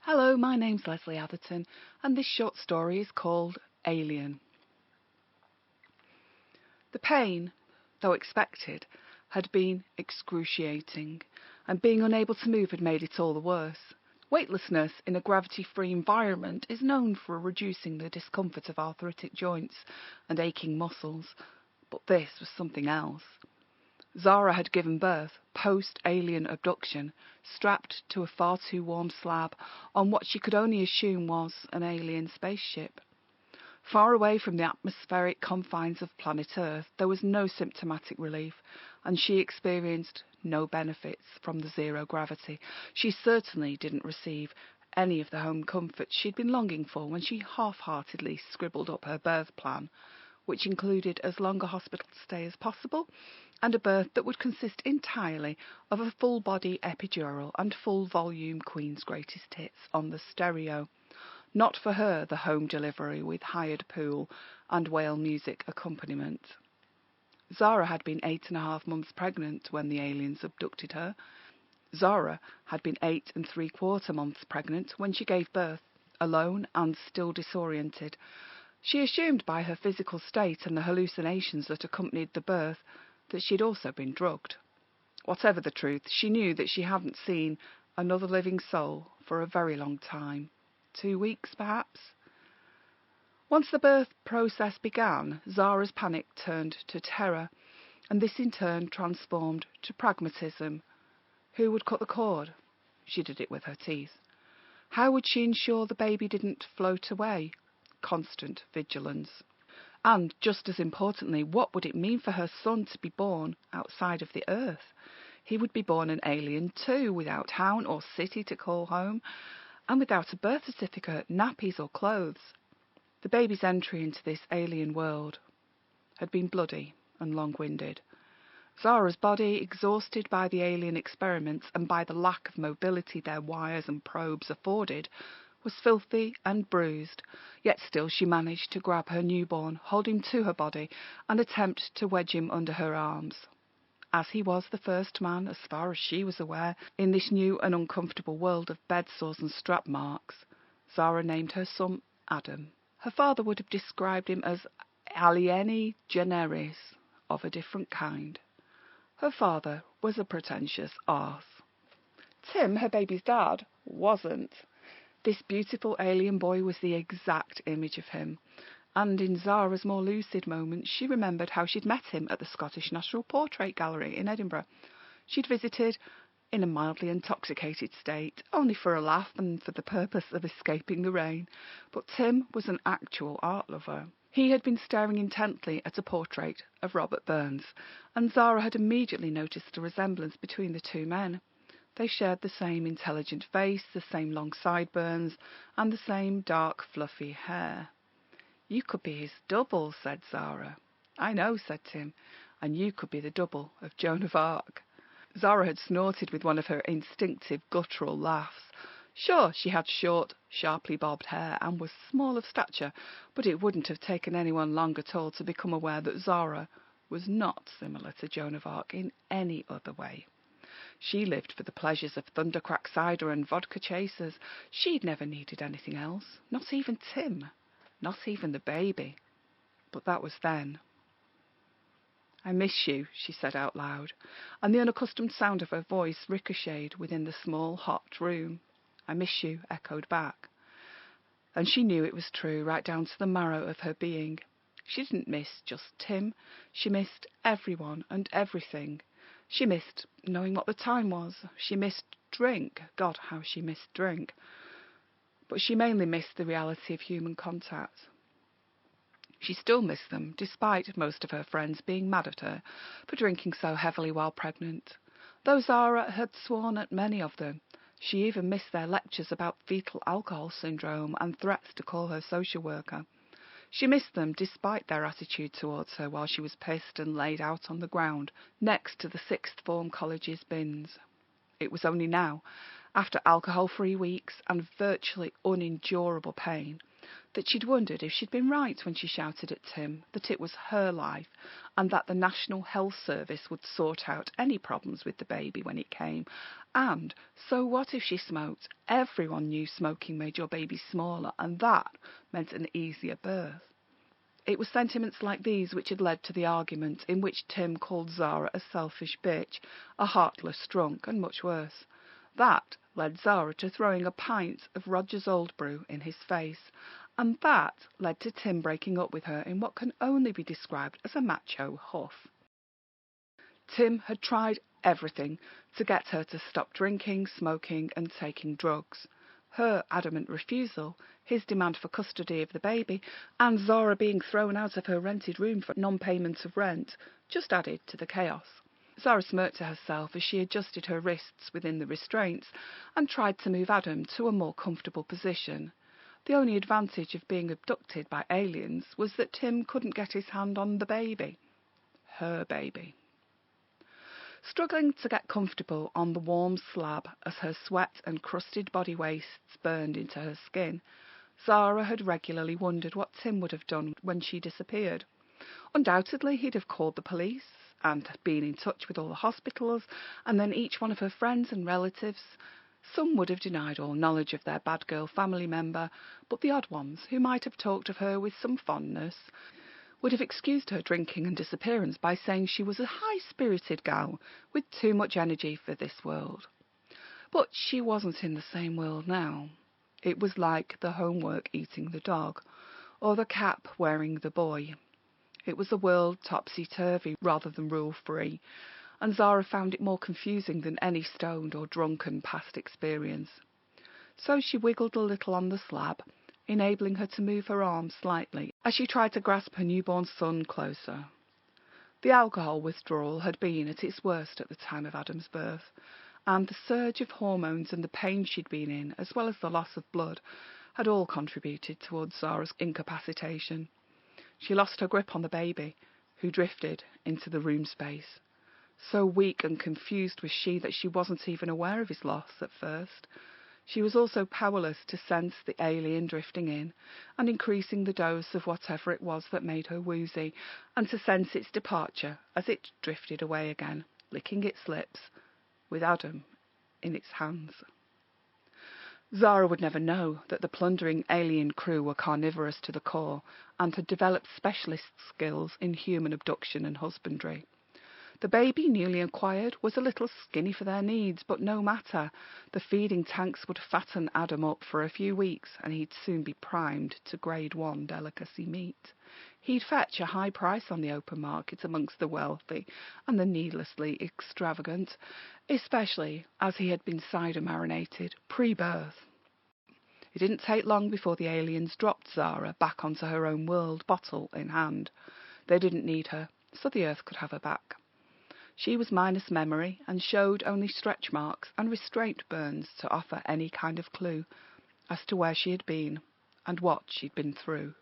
Hello, my name's Lesley Atherton, and this short story is called Alien. The pain, though expected, had been excruciating, and being unable to move had made it all the worse. Weightlessness in a gravity-free environment is known for reducing the discomfort of arthritic joints and aching muscles, but this was something else. Zara had given birth, post-alien abduction, strapped to a far too warm slab on what she could only assume was an alien spaceship. Far away from the atmospheric confines of planet Earth, there was no symptomatic relief, and she experienced no benefits from the zero gravity. She certainly didn't receive any of the home comforts she'd been longing for when she half-heartedly scribbled up her birth plan, which included as long a hospital stay as possible, and a birth that would consist entirely of a full-body epidural and full-volume Queen's Greatest Hits on the stereo. Not for her the home delivery with hired pool and whale music accompaniment. Zara had been 8.5 months pregnant when the aliens abducted her. Zara had been 8 3/4 months pregnant when she gave birth, alone and still disoriented. She assumed by her physical state and the hallucinations that accompanied the birth that she'd also been drugged. Whatever the truth, she knew that she hadn't seen another living soul for a very long time. 2 weeks, perhaps? Once the birth process began, Zara's panic turned to terror, and this in turn transformed to pragmatism. Who would cut the cord? She did it with her teeth. How would she ensure the baby didn't float away? Constant vigilance. And, just as importantly, what would it mean for her son to be born outside of the Earth? He would be born an alien too, without town or city to call home, and without a birth certificate, nappies or clothes. The baby's entry into this alien world had been bloody and long-winded. Zara's body, exhausted by the alien experiments and by the lack of mobility their wires and probes afforded, was filthy and bruised, yet still she managed to grab her newborn, hold him to her body, and attempt to wedge him under her arms. As he was the first man, as far as she was aware, in this new and uncomfortable world of bed sores and strap marks, Zara named her son Adam. Her father would have described him as alieni generis, of a different kind. Her father was a pretentious arse. Tim, her baby's dad, wasn't. This beautiful alien boy was the exact image of him, and in Zara's more lucid moments she remembered how she'd met him at the Scottish National Portrait Gallery in Edinburgh. She'd visited in a mildly intoxicated state, only for a laugh and for the purpose of escaping the rain, but Tim was an actual art lover. He had been staring intently at a portrait of Robert Burns, and Zara had immediately noticed a resemblance between the two men. They shared the same intelligent face, the same long sideburns, and the same dark, fluffy hair. "You could be his double," said Zara. "I know," said Tim, "and you could be the double of Joan of Arc." Zara had snorted with one of her instinctive guttural laughs. Sure, she had short, sharply bobbed hair and was small of stature, but it wouldn't have taken anyone long at all to become aware that Zara was not similar to Joan of Arc in any other way. She lived for the pleasures of thundercrack cider and vodka chasers. She'd never needed anything else, not even Tim, not even the baby. But that was then. "I miss you," she said out loud, and the unaccustomed sound of her voice ricocheted within the small, hot room. "I miss you," echoed back. And she knew it was true, right down to the marrow of her being. She didn't miss just Tim. She missed everyone and everything. She missed knowing what the time was. She missed drink. God, how she missed drink. But she mainly missed the reality of human contact. She still missed them, despite most of her friends being mad at her for drinking so heavily while pregnant. Though Zara had sworn at many of them, she even missed their lectures about fetal alcohol syndrome and threats to call her social worker. She missed them despite their attitude towards her while she was pissed and laid out on the ground next to the sixth form college's bins. It was only now, after alcohol-free weeks and virtually unendurable pain, that she'd wondered if she'd been right when she shouted at Tim that it was her life and that the National Health Service would sort out any problems with the baby when it came. And so what if she smoked? Everyone knew smoking made your baby smaller, and that meant an easier birth. It was sentiments like these which had led to the argument in which Tim called Zara a selfish bitch, a heartless drunk, and much worse. That led Zara to throwing a pint of Roger's Old Brew in his face, and that led to Tim breaking up with her in what can only be described as a macho huff. Tim had tried everything to get her to stop drinking, smoking, and taking drugs. Her adamant refusal, his demand for custody of the baby, and Zara being thrown out of her rented room for non-payment of rent, just added to the chaos. Zara smirked to herself as she adjusted her wrists within the restraints and tried to move Adam to a more comfortable position. The only advantage of being abducted by aliens was that Tim couldn't get his hand on the baby. Her baby. Struggling to get comfortable on the warm slab as her sweat and crusted body wastes burned into her skin, Zara had regularly wondered what Tim would have done when she disappeared. Undoubtedly he'd have called the police and been in touch with all the hospitals, and then each one of her friends and relatives. Some would have denied all knowledge of their bad girl family member, but the odd ones, who might have talked of her with some fondness, would have excused her drinking and disappearance by saying she was a high-spirited gal with too much energy for this world. But she wasn't in the same world now. It was like the homework eating the dog, or the cap wearing the boy. It was a world topsy-turvy rather than rule-free, and Zara found it more confusing than any stoned or drunken past experience. So she wiggled a little on the slab, enabling her to move her arms slightly as she tried to grasp her newborn son closer. The alcohol withdrawal had been at its worst at the time of Adam's birth, and the surge of hormones and the pain she'd been in, as well as the loss of blood, had all contributed towards Zara's incapacitation. She lost her grip on the baby, who drifted into the room space. So weak and confused was she that she wasn't even aware of his loss at first. She was also powerless to sense the alien drifting in and increasing the dose of whatever it was that made her woozy, and to sense its departure as it drifted away again, licking its lips, with Adam in its hands. Zara would never know that the plundering alien crew were carnivorous to the core and had developed specialist skills in human abduction and husbandry. The baby, newly acquired, was a little skinny for their needs, but no matter. The feeding tanks would fatten Adam up for a few weeks, and he'd soon be primed to grade 1 delicacy meat. He'd fetch a high price on the open market amongst the wealthy and the needlessly extravagant, especially as he had been cider marinated pre-birth. It didn't take long before the aliens dropped Zara back onto her own world, bottle in hand. They didn't need her, so the Earth could have her back. She was minus memory and showed only stretch marks and restraint burns to offer any kind of clue as to where she had been and what she'd been through.